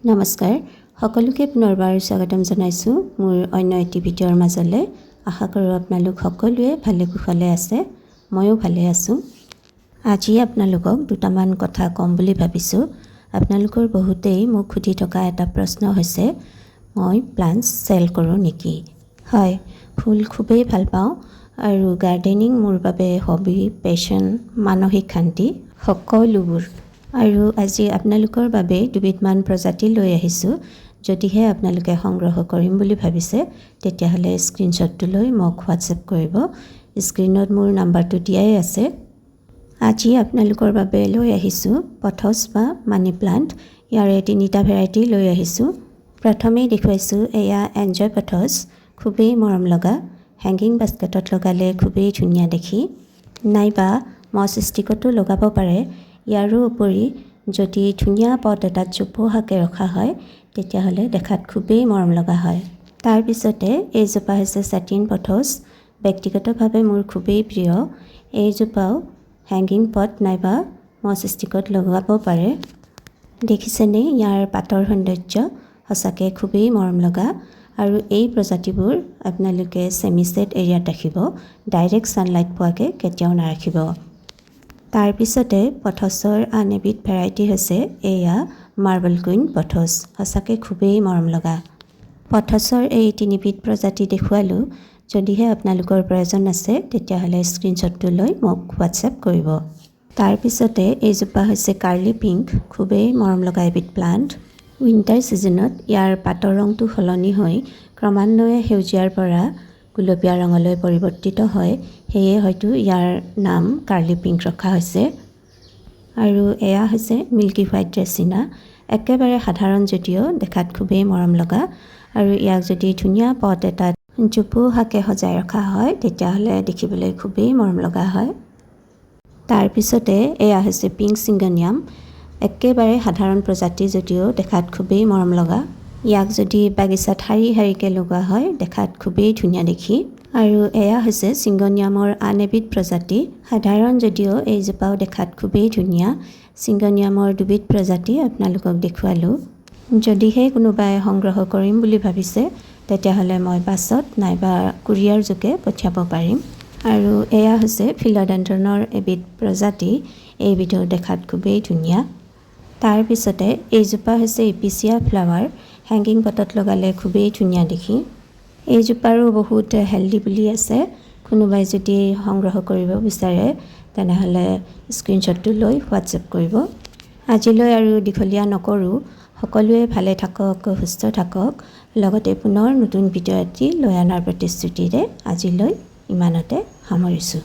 নমস্কাৰ সকলোকে পুনৰবাৰ স্বাগতম জনাইছোঁ মোৰ অন্য এটি ভিডিঅ'ৰ মাজলৈ। আশা কৰোঁ আপোনালোক সকলোৱে ভালে কুশলে আছে, ময়ো ভালে আছোঁ। আজি আপোনালোকক দুটামান কথা ক'ম বুলি ভাবিছোঁ। আপোনালোকৰ বহুতেই মোক সুধি থকা এটা প্ৰশ্ন হৈছে, মই প্লান্টছ চেল কৰোঁ নেকি? হয়, ফুল খুবেই ভাল পাওঁ আৰু গাৰ্ডেনিং মোৰ বাবে হবি, পেশ্যন, মানসিক শান্তি সকলোবোৰ। আৰু আজি আপোনালোকৰ বাবে দুবিধমান প্ৰজাতি লৈ আহিছোঁ। যদিহে আপোনালোকে সংগ্ৰহ কৰিম বুলি ভাবিছে তেতিয়াহ'লে স্ক্ৰীনশ্বটটো লৈ মোক হোৱাটছএপ কৰিব। স্ক্ৰীনত মোৰ নাম্বাৰটো দিয়াই আছে। আজি আপোনালোকৰ বাবে লৈ আহিছোঁ পথছ বা মানি প্লাণ্ট। ইয়াৰে তিনিটা ভেৰাইটি লৈ আহিছোঁ। প্ৰথমেই দেখুৱাইছোঁ এয়া এনজয় পথছ, খুবেই মৰম লগা। হেংগিং বাস্কেটত লগালে খুবেই ধুনীয়া দেখি, নাইবা মছ ষ্টিকতো লগাব পাৰে। ইয়াৰো উপৰি যদি ধুনীয়া পট এটাত জোপোহাকৈ ৰখা হয় তেতিয়াহ'লে দেখাত খুবেই মৰম লগা হয়। তাৰপিছতে এইজোপা হৈছে ছেটিন পথছ। ব্যক্তিগতভাৱে মোৰ খুবেই প্ৰিয়। এইজোপাও হেংগিং পট নাইবা মছ ষ্টিকত লগাব পাৰে। দেখিছেনে ইয়াৰ পাতৰ সৌন্দৰ্য, সঁচাকৈ খুবেই মৰম লগা। আৰু এই প্ৰজাতিবোৰ আপোনালোকে ছেমি-ছেড এৰিয়াত ৰাখিব, ডাইৰেক্ট ছানলাইট পোৱাকৈ কেতিয়াও নাৰাখিব। তাৰপিছতে পথছৰ আন এবিধ ভেৰাইটি হৈছে এয়া মাৰ্বল কুইন পথছ, সঁচাকৈ খুবেই মৰম লগা। পথছৰ এই তিনিবিধ প্ৰজাতি দেখুৱালোঁ। যদিহে আপোনালোকৰ প্ৰয়োজন আছে তেতিয়াহ'লে স্ক্ৰীনশ্বটটো লৈ মোক হোৱাটছএপ কৰিব। তাৰপিছতে এইজোপা হৈছে কাৰ্লি পিংক, খুবেই মৰম লগা এবিধ প্লাণ্ট। উইণ্টাৰ ছিজনত ইয়াৰ পাতৰ ৰংটো সলনি হৈ ক্ৰমান্বয়ে সেউজীয়াৰ পৰা গুলপীয়া ৰঙলৈ পৰিৱৰ্তিত হয়, সেয়ে হয়তো ইয়াৰ নাম কাৰ্লি পিংক ৰখা হৈছে। আৰু এয়া হৈছে মিল্কি হোৱাইট ড্ৰেছিনা, একেবাৰে সাধাৰণ যদিও দেখাত খুবেই মৰম লগা। আৰু ইয়াক যদি ধুনীয়া পট এটাত জোপোহাকৈ সজাই ৰখা হয় তেতিয়াহ'লে দেখিবলৈ খুবেই মৰম লগা হয়। তাৰপিছতে এয়া হৈছে পিংক চিংগনিয়াম, একেবাৰে সাধাৰণ প্ৰজাতি যদিও দেখাত খুবেই মৰম লগা। ইয়াক যদি বাগিচাত শাৰী শাৰীকৈ লগোৱা হয় দেখাত খুবেই ধুনীয়া দেখি। আৰু এয়া হৈছে চিংগনিয়ামৰ আন এবিধ প্ৰজাতি, সাধাৰণ যদিও এইজোপাও দেখাত খুবেই ধুনীয়া। চিংগনিয়ামৰ দুবিধ প্ৰজাতি আপোনালোকক দেখুৱালোঁ। যদিহে কোনোবাই সংগ্ৰহ কৰিম বুলি ভাবিছে তেতিয়াহ'লে মই বাছত নাইবা কুৰিয়াৰ যোগে পঠিয়াব পাৰিম। আৰু এয়া হৈছে ফিলডেণ্ড্ৰনৰ এবিধ প্ৰজাতি, এইবিধো দেখাত খুবেই ধুনীয়া। তাৰপিছতে এইজোপা হৈছে এপিচিয়া ফ্লাৱাৰ, হেংগিং পটত লগালে খুবেই ধুনীয়া দেখি। এইজোপাৰো বহুত হেল্ডি বুলি আছে। কোনোবাই যদি সংগ্ৰহ কৰিব বিচাৰে তেনেহ'লে স্ক্ৰীনশ্বটটো লৈ হোৱাটছএপ কৰিব। আজিলৈ আৰু দীঘলীয়া নকৰোঁ, সকলোৱে ভালে থাকক, সুস্থ থাকক। লগতে পুনৰ নতুন ভিডিঅ' এটি লৈ অনাৰ প্ৰতিশ্ৰুতিৰে আজিলৈ ইমানতে সামৰিছোঁ।